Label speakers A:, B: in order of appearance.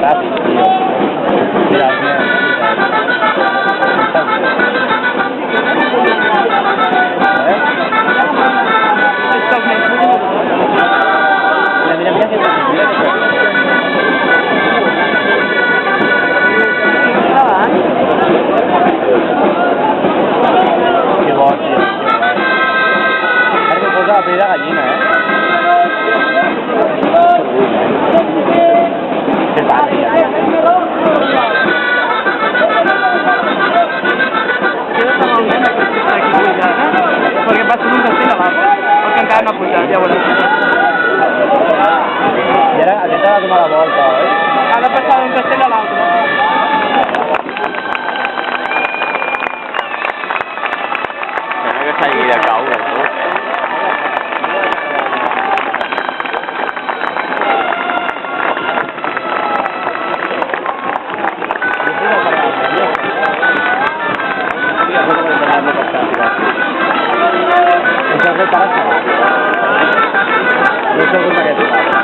A: gratis, tío. Mira, mira. Mira, mira, que bo, tio. Ara que posa la pell de gallina, Què passa, ja?
B: Perquè passa d'un castell a l'altre, perquè encara no ha pujat, ja veuràs.
A: I ara aquest ha de donar la volta, oi?
B: Ha de passar d'un castell a l'altre.
C: Sembla que s'hagi de caure, tu.
A: No sé com aquest.